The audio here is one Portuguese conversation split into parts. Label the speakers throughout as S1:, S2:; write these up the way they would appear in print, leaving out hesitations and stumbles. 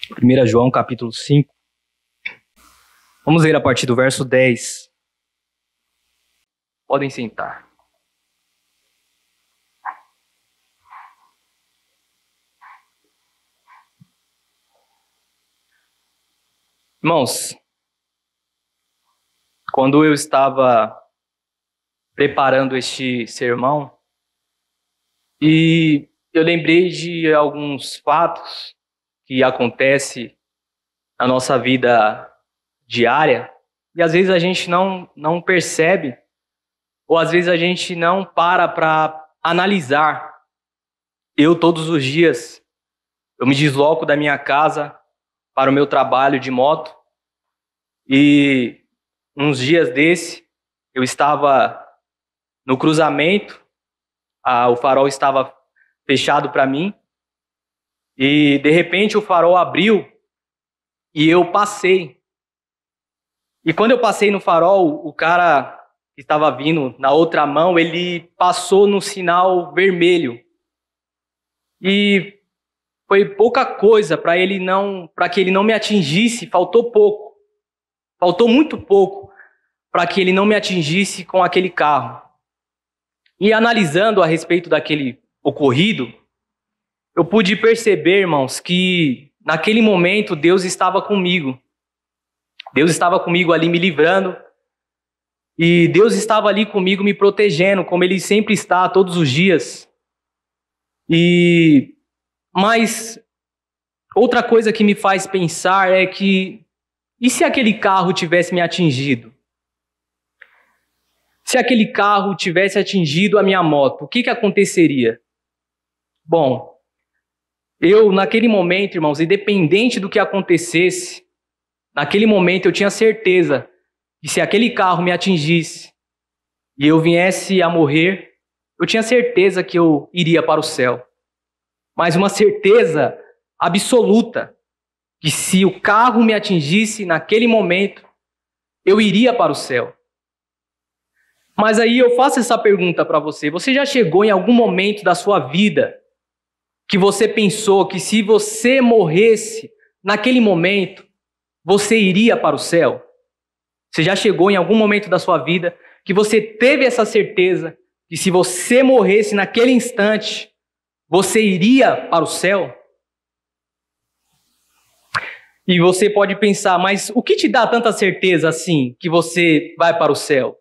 S1: 1 João capítulo 5. Vamos ler a partir do verso 10. Podem sentar. Irmãos, quando eu estava preparando este sermão, e eu lembrei de alguns fatos que acontecem na nossa vida diária, e às vezes a gente não percebe, ou às vezes a gente não para analisar. Eu, todos os dias, eu me desloco da minha casa para o meu trabalho de moto, e uns dias desse, eu estava no cruzamento, o farol estava fechado para mim, e de repente o farol abriu e eu passei. E quando eu passei no farol, o cara que estava vindo na outra mão, ele passou no sinal vermelho. E foi pouca coisa para que ele não me atingisse, faltou pouco. Faltou muito pouco para que ele não me atingisse com aquele carro. E analisando a respeito daquele ocorrido, eu pude perceber, irmãos, que naquele momento Deus estava comigo. Deus estava comigo ali me livrando. E Deus estava ali comigo me protegendo, como Ele sempre está todos os dias. Mas outra coisa que me faz pensar é que, e se aquele carro tivesse me atingido? Se aquele carro tivesse atingido a minha moto, o que aconteceria? Bom, eu naquele momento, irmãos, independente do que acontecesse, naquele momento eu tinha certeza que se aquele carro me atingisse e eu viesse a morrer, eu tinha certeza que eu iria para o céu. Mas uma certeza absoluta que se o carro me atingisse naquele momento, eu iria para o céu. Mas aí eu faço essa pergunta para você. Você já chegou em algum momento da sua vida que você pensou que se você morresse naquele momento, você iria para o céu? Você já chegou em algum momento da sua vida que você teve essa certeza que se você morresse naquele instante, você iria para o céu? E você pode pensar, mas o que te dá tanta certeza assim que você vai para o céu?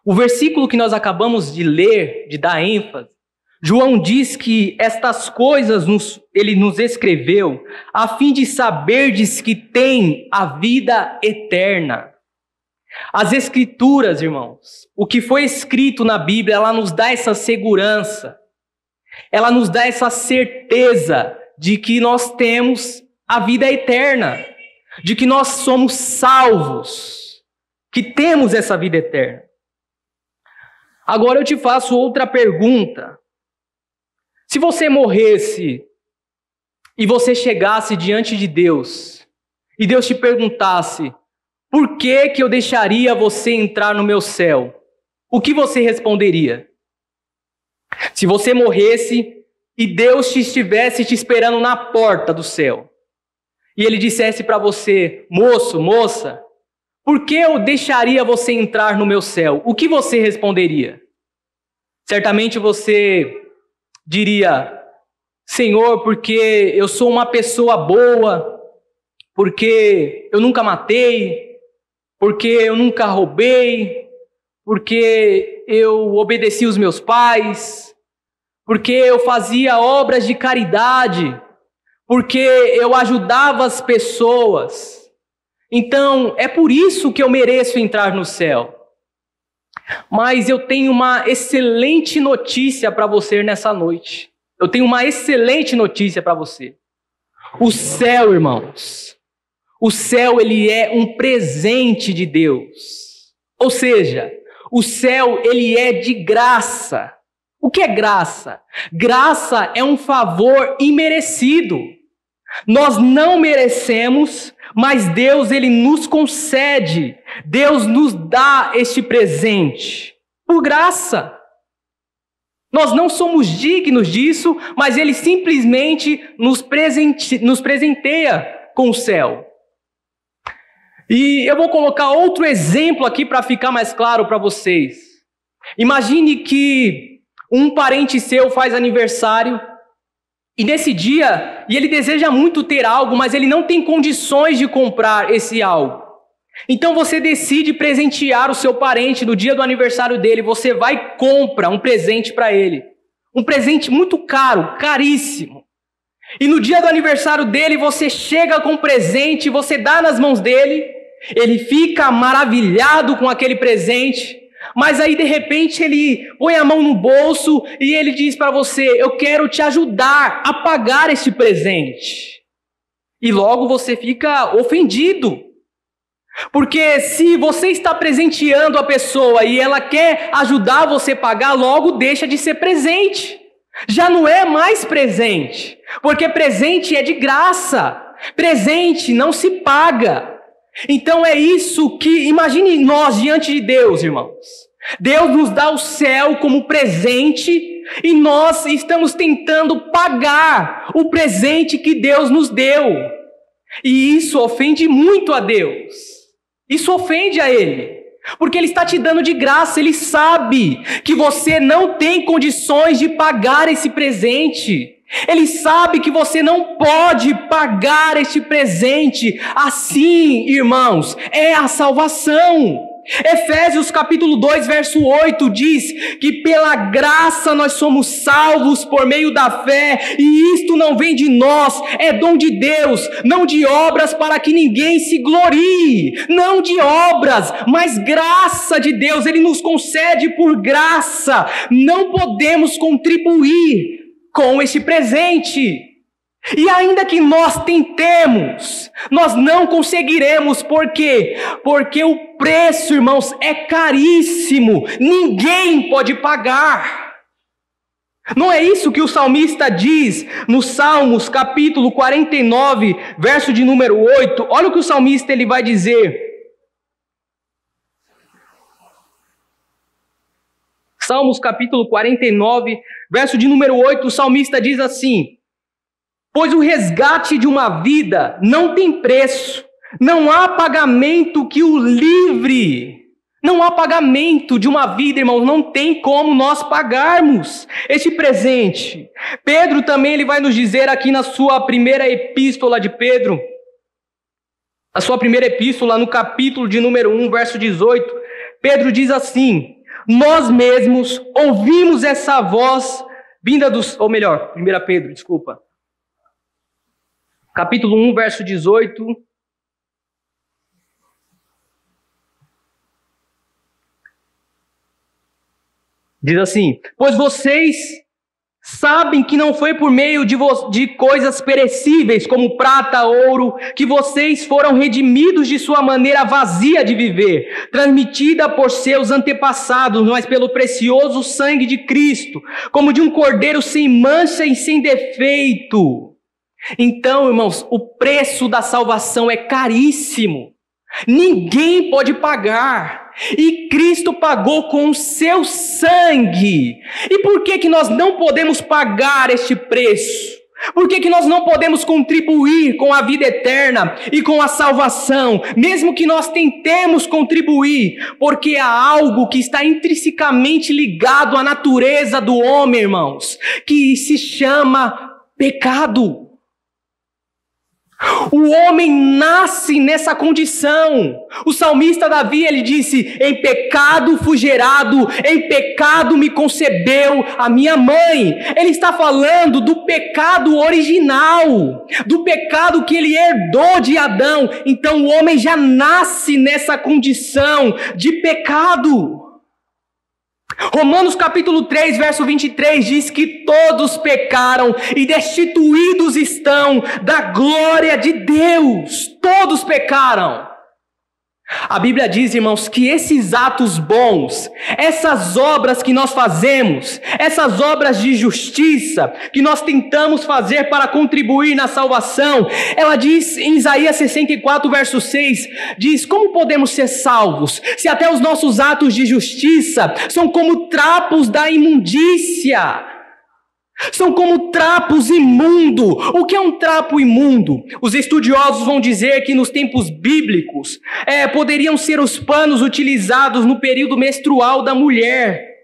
S1: O versículo que nós acabamos de ler, de dar ênfase, João diz que estas coisas ele nos escreveu a fim de saberdes que tem a vida eterna. As Escrituras, irmãos, o que foi escrito na Bíblia, ela nos dá essa segurança, ela nos dá essa certeza de que nós temos a vida eterna, de que nós somos salvos, que temos essa vida eterna. Agora eu te faço outra pergunta. Se você morresse e você chegasse diante de Deus e Deus te perguntasse, por que eu deixaria você entrar no meu céu? O que você responderia? Se você morresse e Deus estivesse te esperando na porta do céu e Ele dissesse para você, moço, moça, por que eu deixaria você entrar no meu céu? O que você responderia? Certamente você diria, Senhor, porque eu sou uma pessoa boa, porque eu nunca matei, porque eu nunca roubei, porque eu obedeci os meus pais, porque eu fazia obras de caridade, porque eu ajudava as pessoas. Então, é por isso que eu mereço entrar no céu. Mas eu tenho uma excelente notícia para você nessa noite. Eu tenho uma excelente notícia para você. O céu, irmãos, o céu ele é um presente de Deus. Ou seja, o céu ele é de graça. O que é graça? Graça é um favor imerecido. Nós não merecemos, mas Deus ele nos concede. Deus nos dá este presente por graça. Nós não somos dignos disso, mas Ele simplesmente nos presenteia com o céu. E eu vou colocar outro exemplo aqui para ficar mais claro para vocês. Imagine que um parente seu faz aniversário e nesse dia, ele deseja muito ter algo, mas ele não tem condições de comprar esse algo. Então você decide presentear o seu parente no dia do aniversário dele, você vai e compra um presente para ele. Um presente muito caro, caríssimo. E no dia do aniversário dele, você chega com um presente, você dá nas mãos dele, ele fica maravilhado com aquele presente, mas aí de repente ele põe a mão no bolso e ele diz para você: eu quero te ajudar a pagar este presente. E logo você fica ofendido. Porque se você está presenteando a pessoa e ela quer ajudar você a pagar, logo deixa de ser presente. Já não é mais presente. Porque presente é de graça. Presente não se paga. Então é isso que, imagine nós diante de Deus, irmãos. Deus nos dá o céu como presente e nós estamos tentando pagar o presente que Deus nos deu. E isso ofende muito a Deus. Isso ofende a Ele. Porque Ele está te dando de graça, Ele sabe que você não tem condições de pagar esse presente. Ele sabe que você não pode pagar este presente. Assim, irmãos, é a salvação. Efésios capítulo 2, verso 8 diz que pela graça nós somos salvos por meio da fé, e isto não vem de nós, é dom de Deus, não de obras para que ninguém se glorie, não de obras, mas graça de Deus, Ele nos concede por graça, não podemos contribuir com este presente. E ainda que nós tentemos, nós não conseguiremos. Por quê? Porque o preço, irmãos, é caríssimo. Ninguém pode pagar. Não é isso que o salmista diz no Salmos capítulo 49, verso de número 8? Olha o que o salmista ele vai dizer. Salmos capítulo 49, verso de número 8, o salmista diz assim: pois o resgate de uma vida não tem preço, não há pagamento que o livre. Não há pagamento de uma vida, irmãos, não tem como nós pagarmos este presente. Pedro também ele vai nos dizer aqui na sua primeira epístola de Pedro, a sua primeira epístola no capítulo de número 1, verso 18, Pedro diz assim: nós mesmos ouvimos essa voz vinda dos... Ou melhor, 1 Pedro, desculpa. Capítulo 1, verso 18. Diz assim: pois vocês sabem que não foi por meio de coisas perecíveis, como prata, ouro, que vocês foram redimidos de sua maneira vazia de viver, transmitida por seus antepassados, mas pelo precioso sangue de Cristo, como de um cordeiro sem mancha e sem defeito. Então, irmãos, o preço da salvação é caríssimo. Ninguém pode pagar. E Cristo pagou com o seu sangue. E por que nós não podemos pagar este preço? Por que nós não podemos contribuir com a vida eterna e com a salvação, mesmo que nós tentemos contribuir? Porque há algo que está intrinsecamente ligado à natureza do homem, irmãos, que se chama pecado. O homem nasce nessa condição. O salmista Davi, ele disse: em pecado fui gerado, em pecado me concebeu a minha mãe. Ele está falando do pecado original, do pecado que ele herdou de Adão. Então o homem já nasce nessa condição de pecado. Romanos capítulo 3, verso 23 diz que todos pecaram e destituídos estão da glória de Deus. Todos pecaram. A Bíblia diz, irmãos, que esses atos bons, essas obras que nós fazemos, essas obras de justiça que nós tentamos fazer para contribuir na salvação, ela diz em Isaías 64, verso 6, diz: como podemos ser salvos se até os nossos atos de justiça são como trapos da imundícia? São como trapos imundos. O que é um trapo imundo? Os estudiosos vão dizer que nos tempos bíblicos poderiam ser os panos utilizados no período menstrual da mulher.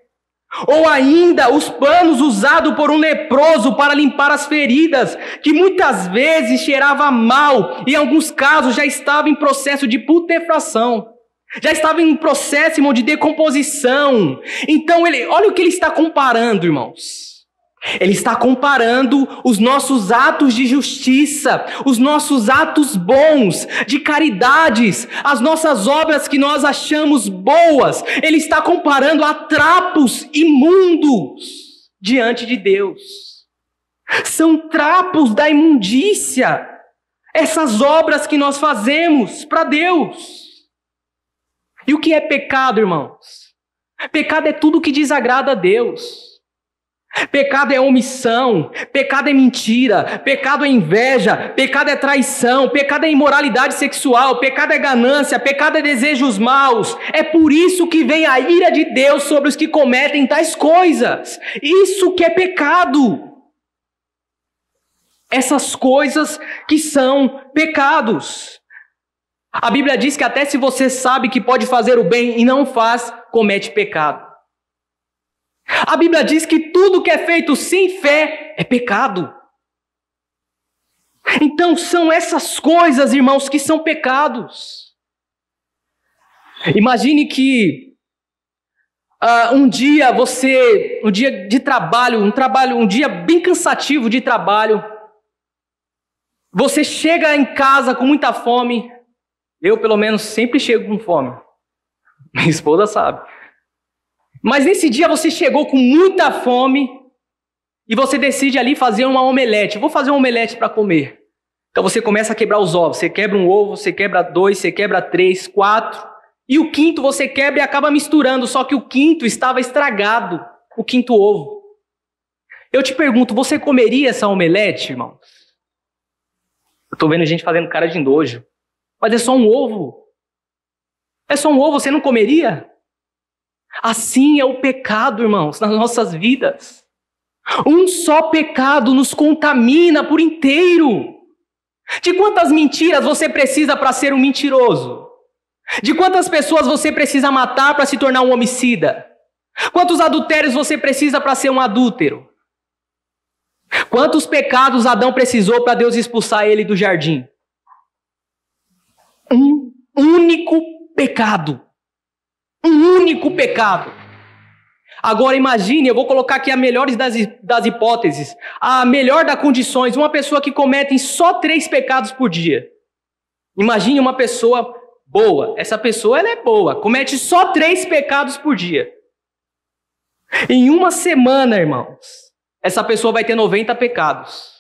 S1: Ou ainda os panos usados por um leproso para limpar as feridas, que muitas vezes cheirava mal e em alguns casos já estava em processo de putrefação. Já estava em processo, irmão, de decomposição. Então, olha o que ele está comparando, irmãos. Ele está comparando os nossos atos de justiça, os nossos atos bons, de caridades, as nossas obras que nós achamos boas. Ele está comparando a trapos imundos diante de Deus. São trapos da imundícia, essas obras que nós fazemos para Deus. E o que é pecado, irmãos? Pecado é tudo que desagrada a Deus. Pecado é omissão, pecado é mentira, pecado é inveja, pecado é traição, pecado é imoralidade sexual, pecado é ganância, pecado é desejos maus. É por isso que vem a ira de Deus sobre os que cometem tais coisas. Isso que é pecado. Essas coisas que são pecados. A Bíblia diz que até se você sabe que pode fazer o bem e não faz, comete pecado. A Bíblia diz que tudo que é feito sem fé é pecado. Então são essas coisas, irmãos, que são pecados. Imagine que um dia de trabalho, um dia bem cansativo de trabalho, você chega em casa com muita fome. Eu, pelo menos, sempre chego com fome. Minha esposa sabe. Mas nesse dia você chegou com muita fome e você decide ali fazer uma omelete. Vou fazer um omelete para comer. Então você começa a quebrar os ovos. Você quebra um ovo, você quebra 2, você quebra 3, 4. E o quinto você quebra e acaba misturando. Só que o quinto estava estragado, o quinto ovo. Eu te pergunto, você comeria essa omelete, irmãos? Eu estou vendo gente fazendo cara de nojo. Mas é só um ovo. É só um ovo, você não comeria? Assim é o pecado, irmãos, nas nossas vidas. Um só pecado nos contamina por inteiro. De quantas mentiras você precisa para ser um mentiroso? De quantas pessoas você precisa matar para se tornar um homicida? Quantos adultérios você precisa para ser um adúltero? Quantos pecados Adão precisou para Deus expulsar ele do jardim? Um único pecado. Um único pecado. Agora imagine, eu vou colocar aqui a melhor das hipóteses, a melhor das condições, uma pessoa que comete só 3 pecados por dia. Imagine uma pessoa boa. Essa pessoa ela é boa, comete só 3 pecados por dia. Em uma semana, irmãos, essa pessoa vai ter 90 pecados.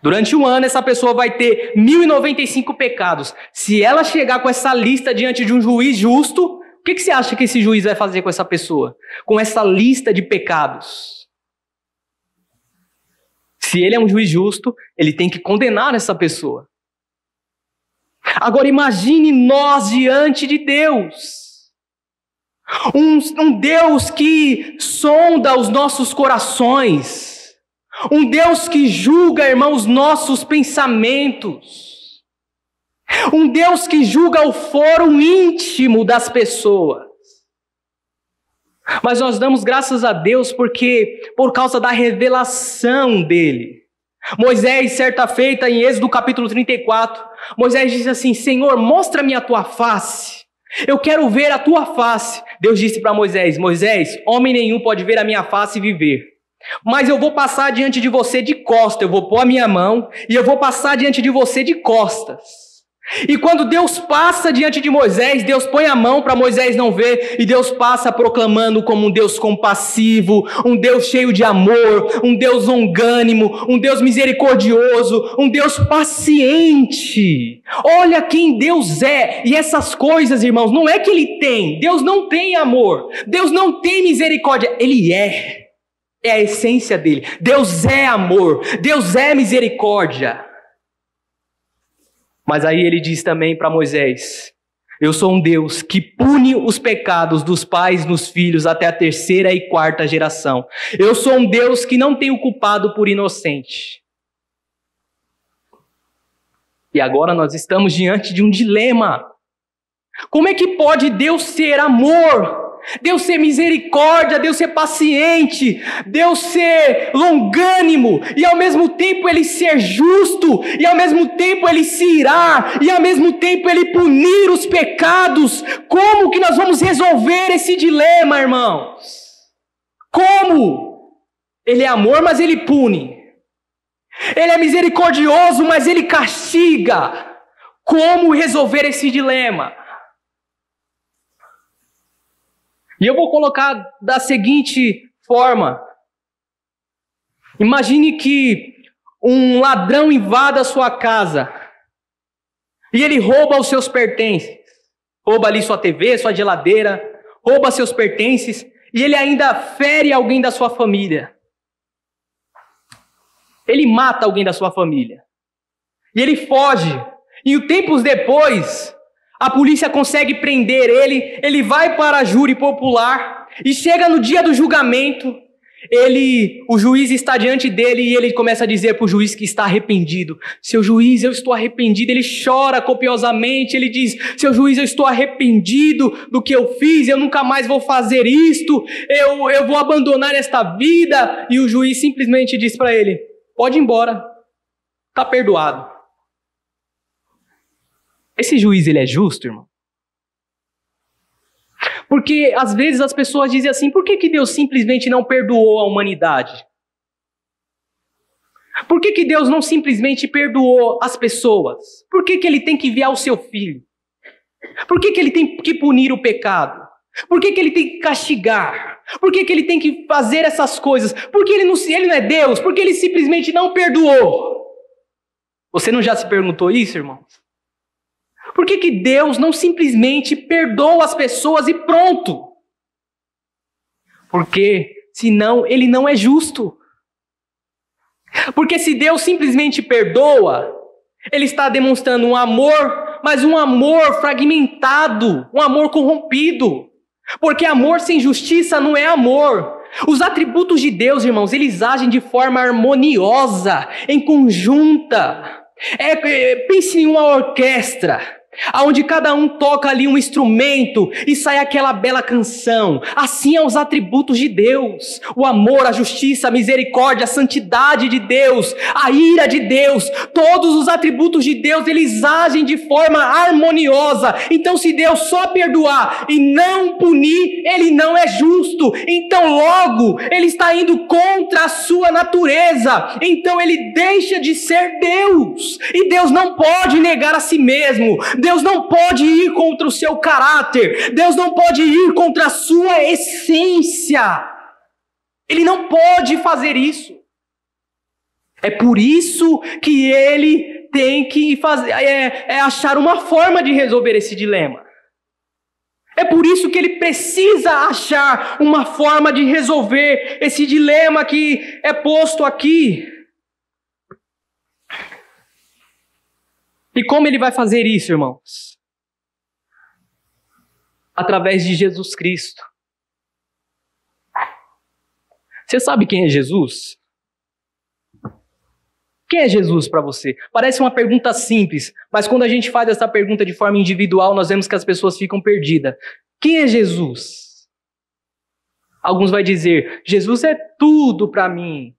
S1: Durante um ano, essa pessoa vai ter 1.095 pecados. Se ela chegar com essa lista diante de um juiz justo, o que você acha que esse juiz vai fazer com essa pessoa? Com essa lista de pecados? Se ele é um juiz justo, ele tem que condenar essa pessoa. Agora imagine nós diante de Deus. Um Deus que sonda os nossos corações. Um Deus que julga, irmãos, nossos pensamentos. Um Deus que julga o foro íntimo das pessoas. Mas nós damos graças a Deus porque, por causa da revelação dele. Moisés, certa feita, em Êxodo capítulo 34, Moisés disse assim: Senhor, mostra-me a tua face. Eu quero ver a tua face. Deus disse para Moisés: Moisés, homem nenhum pode ver a minha face e viver. Mas eu vou passar diante de você de costas. Eu vou pôr a minha mão e eu vou passar diante de você de costas. E quando Deus passa diante de Moisés, Deus põe a mão para Moisés não ver, e Deus passa proclamando como um Deus compassivo, um Deus cheio de amor, um Deus longânimo, um Deus misericordioso, um Deus paciente. Olha quem Deus é. E essas coisas, irmãos, não é que Ele tem. Deus não tem amor, Deus não tem misericórdia. Ele é a essência dele. Deus é amor, Deus é misericórdia. Mas aí ele diz também para Moisés: Eu sou um Deus que pune os pecados dos pais nos filhos até a 3ª e 4ª geração. Eu sou um Deus que não tem o culpado por inocente. E agora nós estamos diante de um dilema. Como é que pode Deus ser amor? Deus ser misericórdia, Deus ser paciente, Deus ser longânimo, e ao mesmo tempo Ele ser justo, e ao mesmo tempo Ele se irar, e ao mesmo tempo Ele punir os pecados? Como que nós vamos resolver esse dilema, irmãos? Como? Ele é amor, mas Ele pune. Ele é misericordioso, mas Ele castiga. Como resolver esse dilema? E eu vou colocar da seguinte forma. Imagine que um ladrão invada a sua casa e ele rouba os seus pertences. Rouba ali sua TV, sua geladeira, rouba seus pertences e ele ainda fere alguém da sua família. Ele mata alguém da sua família. E ele foge. E tempos depois, a polícia consegue prender ele, ele vai para a júri popular, e chega no dia do julgamento, o juiz está diante dele, e ele começa a dizer para o juiz que está arrependido. Seu juiz, eu estou arrependido. Ele chora copiosamente, ele diz, seu juiz, eu estou arrependido do que eu fiz, eu nunca mais vou fazer isto, eu vou abandonar esta vida. E o juiz simplesmente diz para ele, pode ir embora, está perdoado. Esse juiz, ele é justo, irmão? Porque às vezes as pessoas dizem assim, por que Deus simplesmente não perdoou a humanidade? Por que Deus não simplesmente perdoou as pessoas? Por que Ele tem que enviar o seu filho? Por que Ele tem que punir o pecado? Por que Ele tem que castigar? Por que Ele tem que fazer essas coisas? Porque Ele não é Deus? Porque Ele simplesmente não perdoou? Você não já se perguntou isso, irmãos? Por que Deus não simplesmente perdoa as pessoas e pronto? Porque senão Ele não é justo. Porque se Deus simplesmente perdoa, Ele está demonstrando um amor, mas um amor fragmentado, um amor corrompido. Porque amor sem justiça não é amor. Os atributos de Deus, irmãos, eles agem de forma harmoniosa, em conjunta. Pense em uma orquestra, onde cada um toca ali um instrumento e sai aquela bela canção. Assim são os atributos de Deus: o amor, a justiça, a misericórdia, a santidade de Deus, a ira de Deus. Todos os atributos de Deus, eles agem de forma harmoniosa. Então, se Deus só perdoar e não punir, Ele não é justo. Então, logo, Ele está indo contra a sua natureza. Então, Ele deixa de ser Deus. E Deus não pode negar a si mesmo. Deus não pode ir contra o seu caráter. Deus não pode ir contra a sua essência. Ele não pode fazer isso. É por isso que ele tem que achar uma forma de resolver esse dilema. É por isso que ele precisa achar uma forma de resolver esse dilema que é posto aqui. E como ele vai fazer isso, irmãos? Através de Jesus Cristo. Você sabe quem é Jesus? Quem é Jesus para você? Parece uma pergunta simples, mas quando a gente faz essa pergunta de forma individual, nós vemos que as pessoas ficam perdidas. Quem é Jesus? Alguns vão dizer, Jesus é tudo para mim.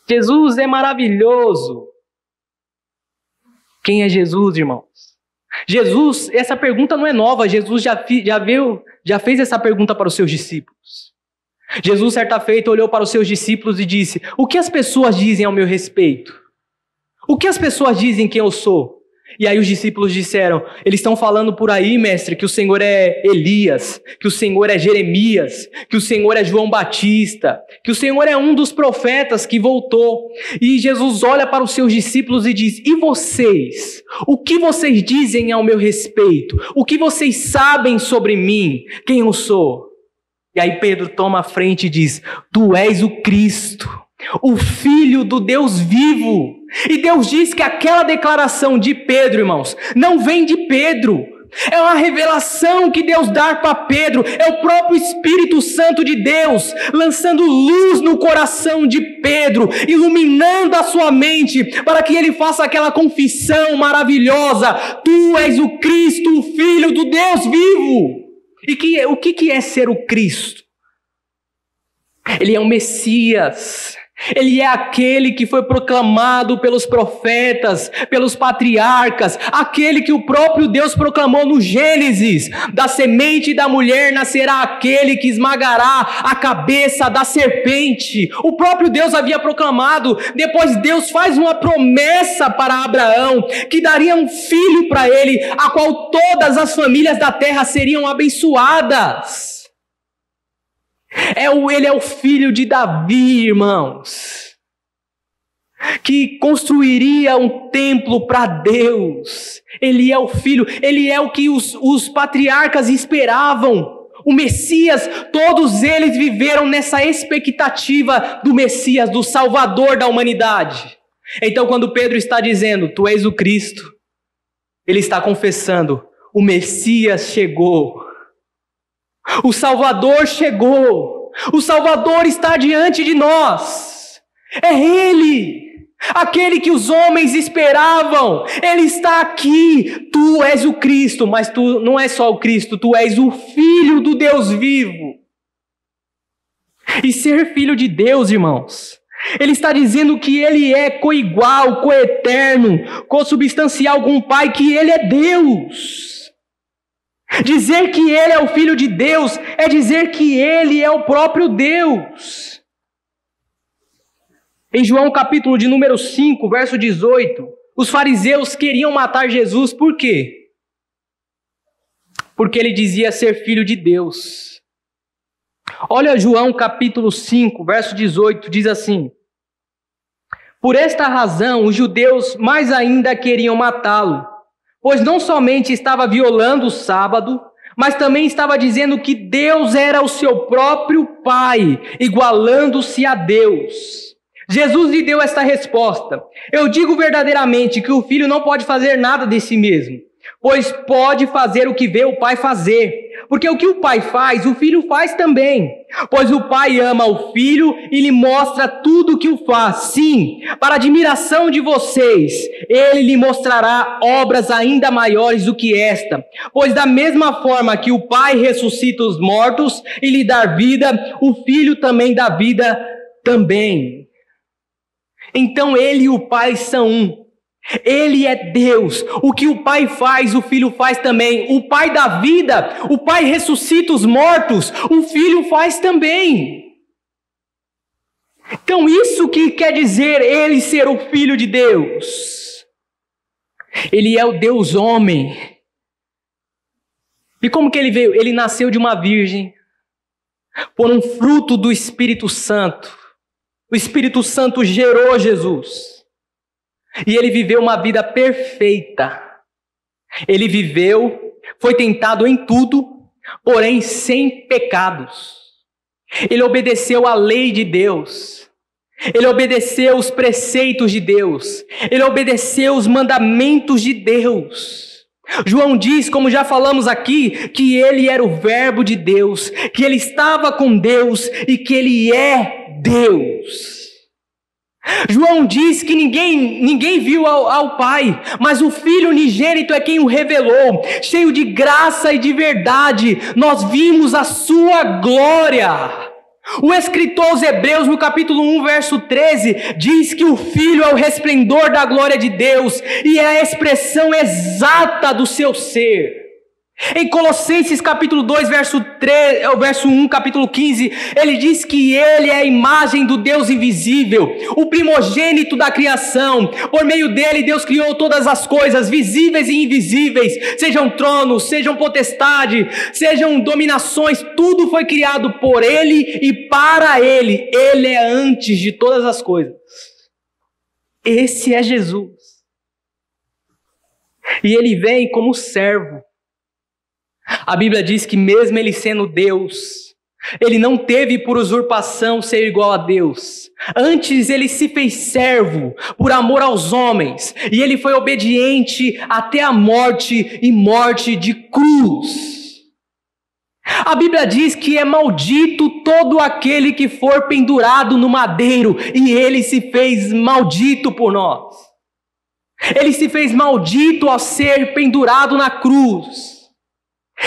S1: Jesus é maravilhoso. Quem é Jesus, irmãos? Jesus, essa pergunta não é nova. Jesus já fez essa pergunta para os seus discípulos. Jesus, certa feita, olhou para os seus discípulos e disse, o que as pessoas dizem ao meu respeito? O que as pessoas dizem quem eu sou? E aí os discípulos disseram, eles estão falando por aí, mestre, que o Senhor é Elias, que o Senhor é Jeremias, que o Senhor é João Batista, que o Senhor é um dos profetas que voltou. E Jesus olha para os seus discípulos e diz, e vocês? O que vocês dizem ao meu respeito? O que vocês sabem sobre mim? Quem eu sou? E aí Pedro toma a frente e diz, tu és o Cristo, o Filho do Deus vivo. E Deus diz que aquela declaração de Pedro, irmãos, não vem de Pedro. É uma revelação que Deus dá para Pedro. É o próprio Espírito Santo de Deus lançando luz no coração de Pedro, iluminando a sua mente, para que ele faça aquela confissão maravilhosa: Tu és o Cristo, o Filho do Deus vivo. E o que é ser o Cristo? Ele é o Messias. Ele é aquele que foi proclamado pelos profetas, pelos patriarcas, aquele que o próprio Deus proclamou no Gênesis: da semente da mulher nascerá aquele que esmagará a cabeça da serpente. O próprio Deus havia proclamado. Depois Deus faz uma promessa para Abraão, que daria um filho para ele, a qual todas as famílias da terra seriam abençoadas. Ele é o filho de Davi, irmãos, que construiria um templo para Deus. Ele é o filho, ele é o que os patriarcas esperavam. O Messias, todos eles viveram nessa expectativa do Messias, do Salvador da humanidade. Então, quando Pedro está dizendo: Tu és o Cristo, ele está confessando: o Messias chegou. O Salvador chegou, o Salvador está diante de nós, é Ele, aquele que os homens esperavam. Ele está aqui. Tu és o Cristo, mas tu não és só o Cristo, tu és o Filho do Deus vivo. E ser filho de Deus, irmãos, ele está dizendo que ele é coigual, coeterno, consubstancial com o Pai, que ele é Deus. Dizer que ele é o Filho de Deus é dizer que ele é o próprio Deus. Em João capítulo de número 5, verso 18, os fariseus queriam matar Jesus. Por quê? Porque ele dizia ser filho de Deus. Olha João capítulo 5, verso 18, diz assim: Por esta razão os judeus mais ainda queriam matá-lo, pois não somente estava violando o sábado, mas também estava dizendo que Deus era o seu próprio Pai, igualando-se a Deus. Jesus lhe deu esta resposta: Eu digo verdadeiramente que o Filho não pode fazer nada de si mesmo, pois pode fazer o que vê o Pai fazer. Porque o que o Pai faz, o Filho faz também. Pois o Pai ama o Filho e lhe mostra tudo o que o faz. Sim, para admiração de vocês, ele lhe mostrará obras ainda maiores do que esta. Pois da mesma forma que o Pai ressuscita os mortos e lhe dá vida, o Filho também dá vida também. Então ele e o Pai são um. Ele é Deus. O que o Pai faz, o Filho faz também. O Pai dá vida, o Pai ressuscita os mortos, o Filho faz também. Então isso que quer dizer ele ser o Filho de Deus. Ele é o Deus homem. E como que ele veio? Ele nasceu de uma virgem, por um fruto do Espírito Santo. O Espírito Santo gerou Jesus. E ele viveu uma vida perfeita. Ele viveu, foi tentado em tudo, porém sem pecados. Ele obedeceu à lei de Deus. Ele obedeceu os preceitos de Deus. Ele obedeceu os mandamentos de Deus. João diz, como já falamos aqui, que ele era o Verbo de Deus, que ele estava com Deus e que ele é Deus. João diz que ninguém viu ao Pai, mas o Filho unigênito é quem o revelou, cheio de graça e de verdade. Nós vimos a sua glória. O escritor aos Hebreus, no capítulo 1, verso 13, diz que o Filho é o resplendor da glória de Deus e é a expressão exata do seu ser. Em Colossenses capítulo 2, verso 1, capítulo 15, ele diz que ele é a imagem do Deus invisível, o primogênito da criação. Por meio dele Deus criou todas as coisas, visíveis e invisíveis, sejam tronos, sejam potestade, sejam dominações, tudo foi criado por ele e para ele. Ele é antes de todas as coisas. Esse é Jesus. E ele vem como servo. A Bíblia diz que mesmo ele sendo Deus, Ele não teve por usurpação ser igual a Deus. Antes ele se fez servo por amor aos homens. E ele foi obediente até a morte e morte de cruz. A Bíblia diz que é maldito todo aquele que for pendurado no madeiro. E ele se fez maldito por nós. Ele se fez maldito ao ser pendurado na cruz.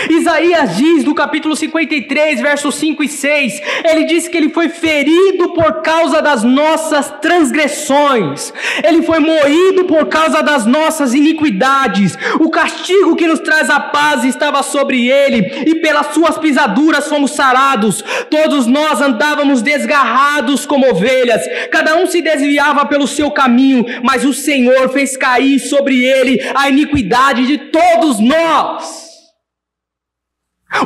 S1: Isaías diz no capítulo 53, versos 5 e 6, ele diz que ele foi ferido por causa das nossas transgressões, ele foi moído por causa das nossas iniquidades, o castigo que nos traz a paz estava sobre ele, e pelas suas pisaduras fomos sarados. Todos nós andávamos desgarrados como ovelhas, cada um se desviava pelo seu caminho, mas o Senhor fez cair sobre ele a iniquidade de todos nós.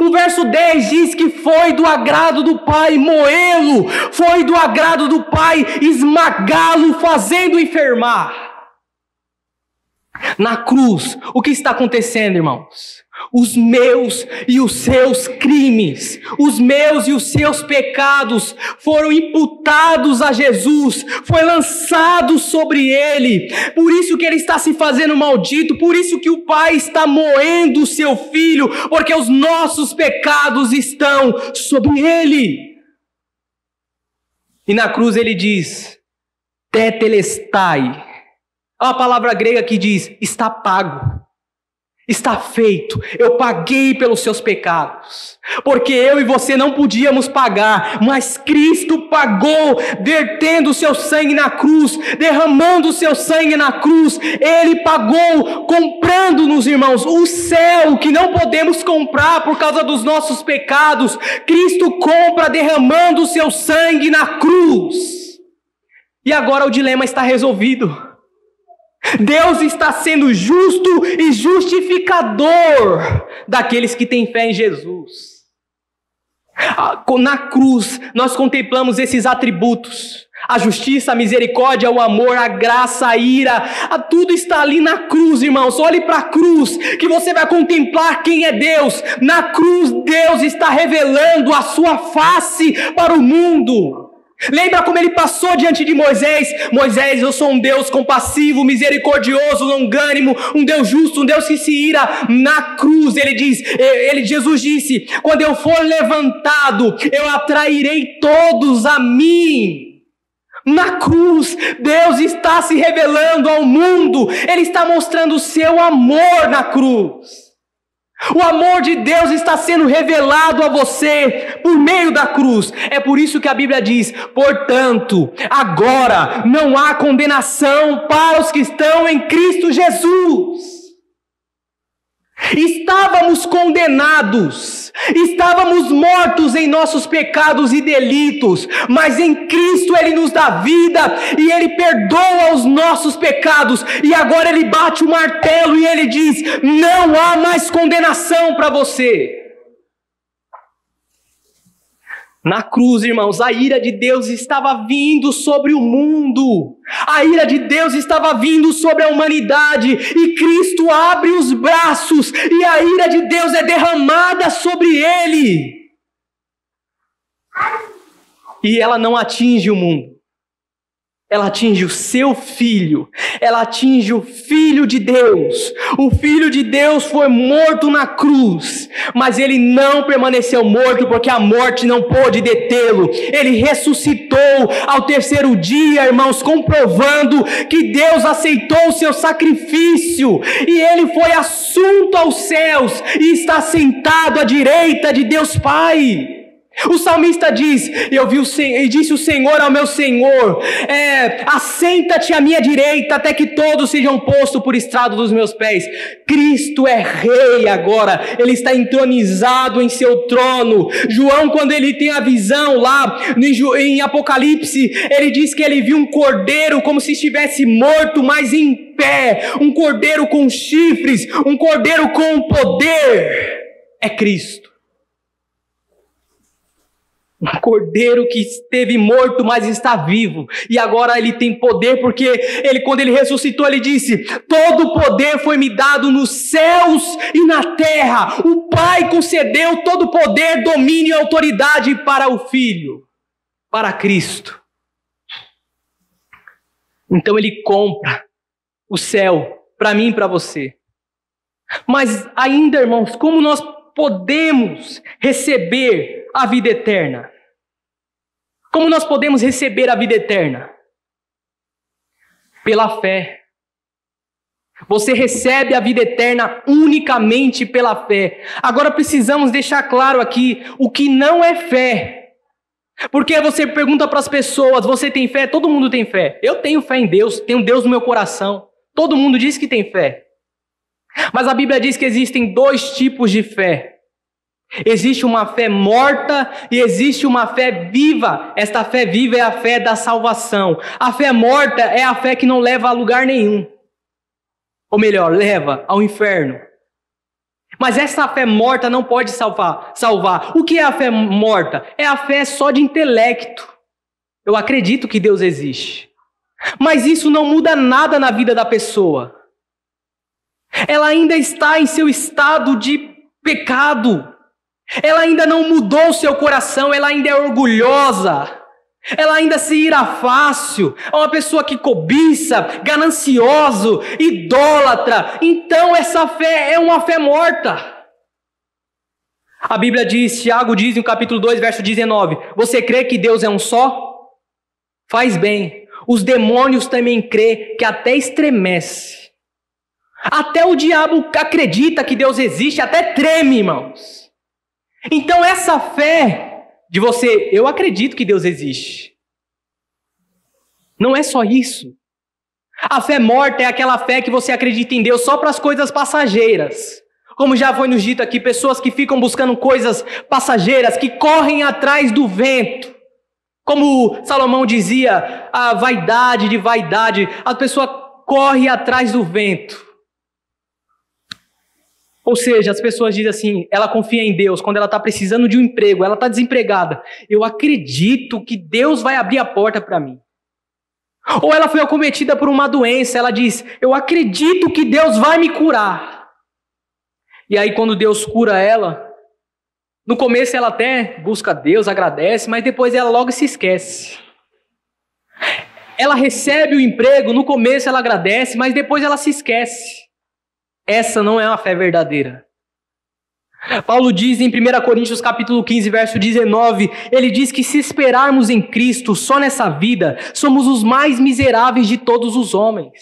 S1: O verso 10 diz que foi do agrado do Pai moê-lo, foi do agrado do Pai esmagá-lo, fazendo enfermar. Na cruz, o que está acontecendo, irmãos? Os meus e os seus crimes, os meus e os seus pecados foram imputados a Jesus, foi lançado sobre ele. Por isso que ele está se fazendo maldito, por isso que o Pai está moendo o seu Filho, porque os nossos pecados estão sobre ele. E na cruz ele diz, tetelestai. É uma palavra grega que diz, está pago. Está feito, eu paguei pelos seus pecados, porque eu e você não podíamos pagar, mas Cristo pagou, vertendo o seu sangue na cruz, derramando o seu sangue na cruz. Ele pagou, comprando-nos, irmãos, o céu que não podemos comprar por causa dos nossos pecados. Cristo compra derramando o seu sangue na cruz. E agora o dilema está resolvido. Deus está sendo justo e justificador daqueles que têm fé em Jesus. Na cruz, nós contemplamos esses atributos. A justiça, a misericórdia, o amor, a graça, a ira. Tudo está ali na cruz, irmãos. Olhe para a cruz, que você vai contemplar quem é Deus. Na cruz, Deus está revelando a sua face para o mundo. Lembra como ele passou diante de Moisés? Moisés, eu sou um Deus compassivo, misericordioso, longânimo, um Deus justo, um Deus que se ira. Na cruz, Jesus disse, quando eu for levantado, eu atrairei todos a mim. Na cruz, Deus está se revelando ao mundo, Ele está mostrando o seu amor na cruz. O amor de Deus está sendo revelado a você por meio da cruz. É por isso que a Bíblia diz, portanto, agora não há condenação para os que estão em Cristo Jesus. Estávamos condenados, estávamos mortos em nossos pecados e delitos, mas em Cristo Ele nos dá vida e Ele perdoa os nossos pecados, e agora Ele bate o martelo e Ele diz, não há mais condenação para você. Na cruz, irmãos, a ira de Deus estava vindo sobre o mundo. A ira de Deus estava vindo sobre a humanidade. E Cristo abre os braços e a ira de Deus é derramada sobre ele. E ela não atinge o mundo. Ela atinge o seu filho, ela atinge o Filho de Deus. O Filho de Deus foi morto na cruz, mas ele não permaneceu morto porque a morte não pôde detê-lo. Ele ressuscitou ao terceiro dia, irmãos, comprovando que Deus aceitou o seu sacrifício. E ele foi assunto aos céus e está sentado à direita de Deus Pai. O salmista diz, e disse o Senhor ao meu Senhor, assenta-te à minha direita, até que todos sejam postos por estrado dos meus pés. Cristo é rei agora, ele está entronizado em seu trono. João, quando ele tem a visão lá em Apocalipse, ele diz que ele viu um cordeiro como se estivesse morto, mas em pé, um cordeiro com chifres, um cordeiro com poder. É Cristo. Um cordeiro que esteve morto, mas está vivo. E agora ele tem poder, porque quando ele ressuscitou, ele disse: todo poder foi me dado nos céus e na terra. O Pai concedeu todo poder, domínio e autoridade para o Filho, para Cristo. Então ele compra o céu para mim e para você. Mas ainda, irmãos, como nós podemos receber a vida eterna? Como nós podemos receber a vida eterna? Pela fé. Você recebe a vida eterna unicamente pela fé. Agora precisamos deixar claro aqui o que não é fé. Porque você pergunta para as pessoas: você tem fé? Todo mundo tem fé. Eu tenho fé em Deus, tenho Deus no meu coração. Todo mundo diz que tem fé. Mas a Bíblia diz que existem dois tipos de fé. Existe uma fé morta e existe uma fé viva. Esta fé viva é a fé da salvação. A fé morta é a fé que não leva a lugar nenhum. Ou melhor, leva ao inferno. Mas essa fé morta não pode salvar. O que é a fé morta? É a fé só de intelecto. Eu acredito que Deus existe. Mas isso não muda nada na vida da pessoa. Ela ainda está em seu estado de pecado. Ela ainda não mudou o seu coração, ela ainda é orgulhosa. Ela ainda se ira fácil. É uma pessoa que cobiça, ganancioso, idólatra. Então essa fé é uma fé morta. A Bíblia diz, Tiago diz no capítulo 2, verso 19: você crê que Deus é um só? Faz bem. Os demônios também crê, que até estremece. Até o diabo acredita que Deus existe, até treme, irmãos. Então essa fé de você: eu acredito que Deus existe, não é só isso. A fé morta é aquela fé que você acredita em Deus só para as coisas passageiras. Como já foi nos dito aqui, pessoas que ficam buscando coisas passageiras, que correm atrás do vento. Como Salomão dizia, a vaidade de vaidade, a pessoa corre atrás do vento. Ou seja, as pessoas dizem assim, ela confia em Deus quando ela está precisando de um emprego, ela está desempregada. Eu acredito que Deus vai abrir a porta para mim. Ou ela foi acometida por uma doença, ela diz: eu acredito que Deus vai me curar. E aí quando Deus cura ela, no começo ela até busca Deus, agradece, mas depois ela logo se esquece. Ela recebe o emprego, no começo ela agradece, mas depois ela se esquece. Essa não é uma fé verdadeira. Paulo diz em 1 Coríntios capítulo 15, verso 19, ele diz que se esperarmos em Cristo só nessa vida, somos os mais miseráveis de todos os homens.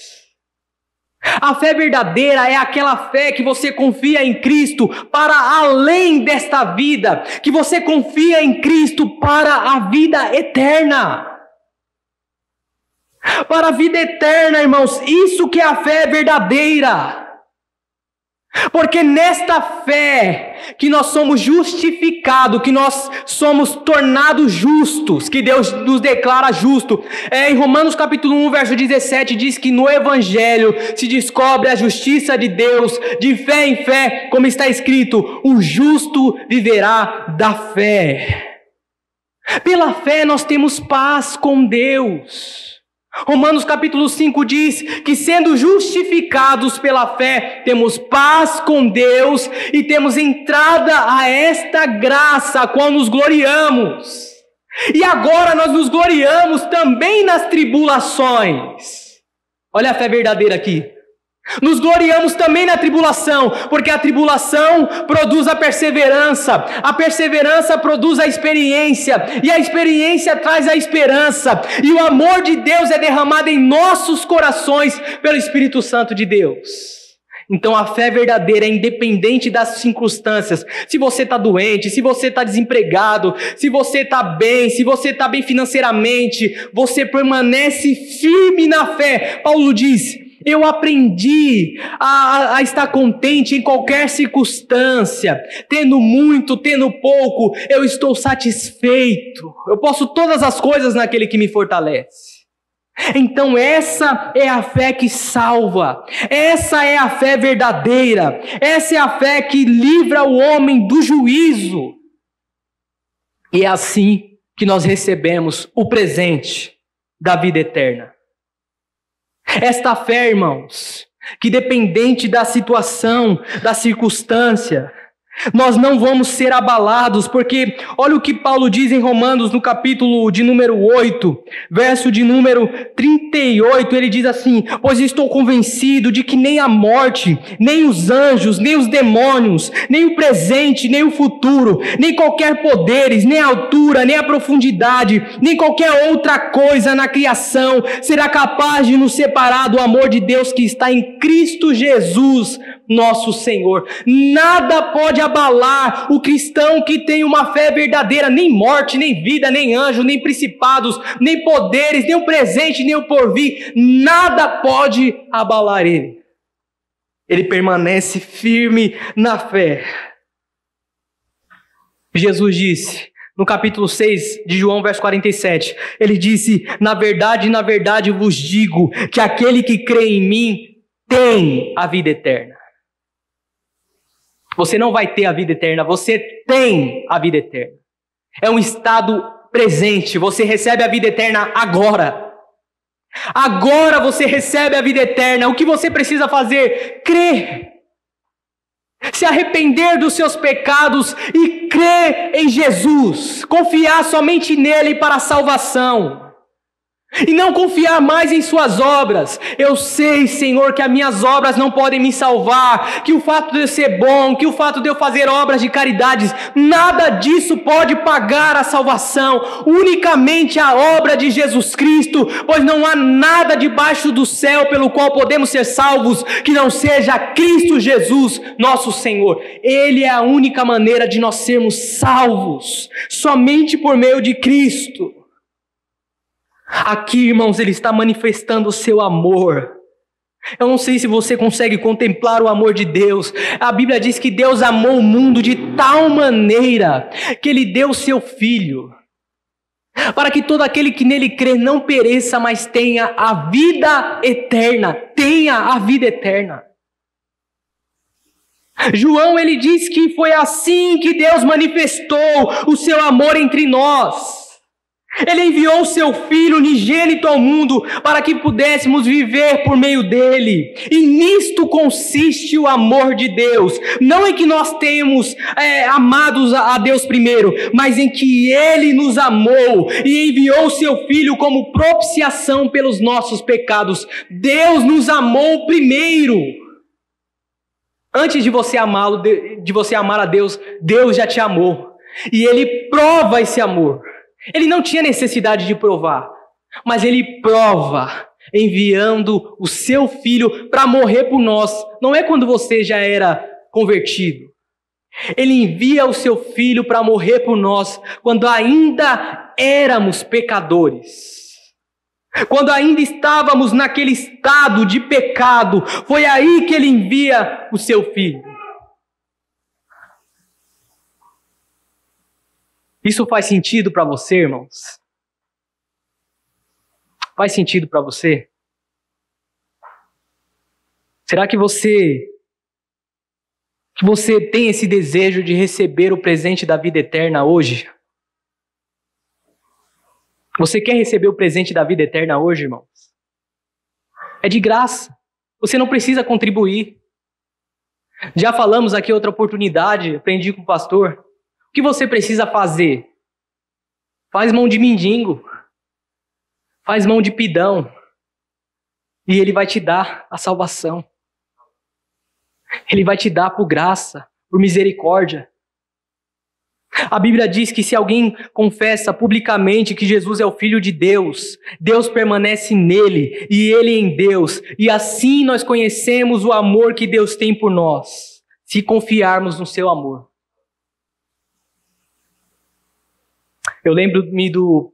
S1: A fé verdadeira é aquela fé que você confia em Cristo para além desta vida, que você confia em Cristo para a vida eterna. Para a vida eterna, irmãos, isso que é a fé verdadeira. Porque nesta fé que nós somos justificados, que nós somos tornados justos, que Deus nos declara justo. Em Romanos capítulo 1, verso 17, diz que no Evangelho se descobre a justiça de Deus, de fé em fé, como está escrito: o justo viverá da fé. Pela fé nós temos paz com Deus. Romanos capítulo 5 diz que sendo justificados pela fé, temos paz com Deus e temos entrada a esta graça, a qual nos gloriamos. E agora nós nos gloriamos também nas tribulações. Olha a fé verdadeira aqui. Nos gloriamos também na tribulação, porque a tribulação produz a perseverança produz a experiência, e a experiência traz a esperança, e o amor de Deus é derramado em nossos corações pelo Espírito Santo de Deus. Então a fé verdadeira é independente das circunstâncias. Se você está doente, se você está desempregado, se você está bem, se você está bem financeiramente, você permanece firme na fé. Paulo diz: eu aprendi a estar contente em qualquer circunstância, tendo muito, tendo pouco, eu estou satisfeito. Eu posso todas as coisas naquele que me fortalece. Então essa é a fé que salva, essa é a fé verdadeira, essa é a fé que livra o homem do juízo. E é assim que nós recebemos o presente da vida eterna. Esta fé, irmãos, que dependente da situação, da circunstância, nós não vamos ser abalados, porque olha o que Paulo diz em Romanos, no capítulo de número 8, verso de número 38, ele diz assim: pois estou convencido de que nem a morte, nem os anjos, nem os demônios, nem o presente, nem o futuro, nem qualquer poderes, nem a altura, nem a profundidade, nem qualquer outra coisa na criação será capaz de nos separar do amor de Deus que está em Cristo Jesus, nosso Senhor. Nada pode abalar o cristão que tem uma fé verdadeira, nem morte, nem vida, nem anjo, nem principados, nem poderes, nem o presente, nem o porvir, nada pode abalar ele. Ele permanece firme na fé. Jesus disse, no capítulo 6 de João, verso 47, ele disse: na verdade vos digo que aquele que crê em mim tem a vida eterna. Você não vai ter a vida eterna, você tem a vida eterna. É um estado presente, você recebe a vida eterna agora. Agora você recebe a vida eterna. O que você precisa fazer? Crer. Se arrepender dos seus pecados e crer em Jesus. Confiar somente nele para a salvação. E não confiar mais em suas obras. Eu sei, Senhor, que as minhas obras não podem me salvar, que o fato de eu ser bom, que o fato de eu fazer obras de caridades, nada disso pode pagar a salvação, unicamente a obra de Jesus Cristo, pois não há nada debaixo do céu pelo qual podemos ser salvos, que não seja Cristo Jesus, nosso Senhor. Ele é a única maneira de nós sermos salvos, somente por meio de Cristo. Aqui, irmãos, ele está manifestando o seu amor. Eu não sei se você consegue contemplar o amor de Deus. A Bíblia diz que Deus amou o mundo de tal maneira que ele deu o seu Filho, para que todo aquele que nele crê não pereça, mas tenha a vida eterna. Tenha a vida eterna. João, ele diz que foi assim que Deus manifestou o seu amor entre nós. Ele enviou o seu Filho unigênito ao mundo para que pudéssemos viver por meio dele. E nisto consiste o amor de Deus. Não em que nós tenhamos amados a Deus primeiro, mas em que ele nos amou e enviou o seu Filho como propiciação pelos nossos pecados. Deus nos amou primeiro. Antes de você amá-lo, de você amar a Deus, Deus já te amou. E ele prova esse amor. Ele não tinha necessidade de provar, mas ele prova enviando o seu Filho para morrer por nós. Não é quando você já era convertido. Ele envia o seu Filho para morrer por nós quando ainda éramos pecadores. Quando ainda estávamos naquele estado de pecado, foi aí que ele envia o seu Filho. Isso faz sentido para você, irmãos? Faz sentido para você? Será que você tem esse desejo de receber o presente da vida eterna hoje? Você quer receber o presente da vida eterna hoje, irmãos? É de graça. Você não precisa contribuir. Já falamos aqui outra oportunidade, aprendi com o pastor. O que você precisa fazer? Faz mão de mendigo. Faz mão de pidão. E ele vai te dar a salvação. Ele vai te dar por graça, por misericórdia. A Bíblia diz que se alguém confessa publicamente que Jesus é o Filho de Deus, Deus permanece nele e ele em Deus. E assim nós conhecemos o amor que Deus tem por nós, se confiarmos no seu amor. Eu lembro-me do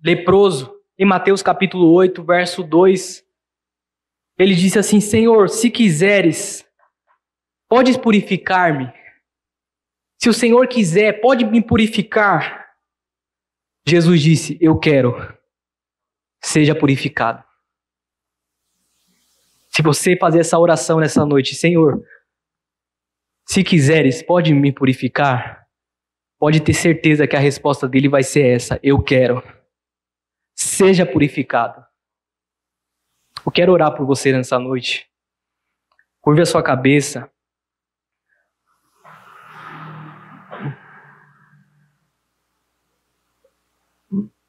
S1: leproso, em Mateus capítulo 8, verso 2. Ele disse assim: Senhor, se quiseres, podes purificar-me. Se o Senhor quiser, pode me purificar. Jesus disse: eu quero. Seja purificado. Se você fazer essa oração nessa noite: Senhor, se quiseres, pode me purificar. pode ter certeza que a resposta dele vai ser essa: eu quero. Seja purificado. Eu quero orar por você nessa noite. Curve a sua cabeça.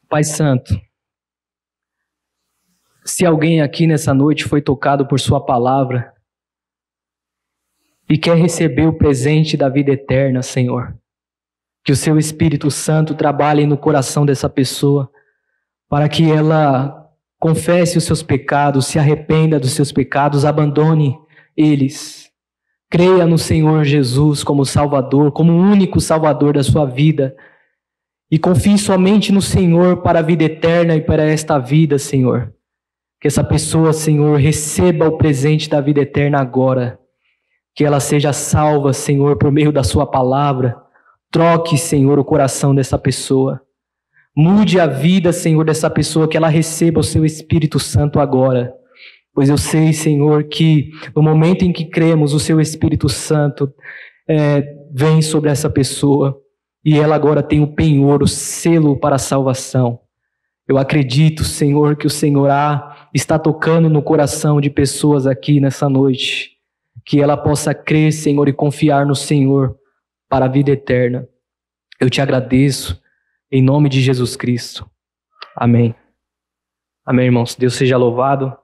S1: Pai Santo, se alguém aqui nessa noite foi tocado por sua palavra e quer receber o presente da vida eterna, Senhor, que o seu Espírito Santo trabalhe no coração dessa pessoa para que ela confesse os seus pecados, se arrependa dos seus pecados, abandone eles. Creia no Senhor Jesus como Salvador, como o único Salvador da sua vida. E confie somente no Senhor para a vida eterna e para esta vida, Senhor. Que essa pessoa, Senhor, receba o presente da vida eterna agora. Que ela seja salva, Senhor, por meio da sua palavra. Troque, Senhor, o coração dessa pessoa. Mude a vida, Senhor, dessa pessoa, que ela receba o seu Espírito Santo agora. Pois eu sei, Senhor, que no momento em que cremos, o seu Espírito Santo vem sobre essa pessoa. E ela agora tem o penhor, o selo para a salvação. Eu acredito, Senhor, que o Senhor está tocando no coração de pessoas aqui nessa noite. Que ela possa crer, Senhor, e confiar no Senhor para a vida eterna. Eu te agradeço, em nome de Jesus Cristo. Amém. Amém, irmãos. Deus seja louvado.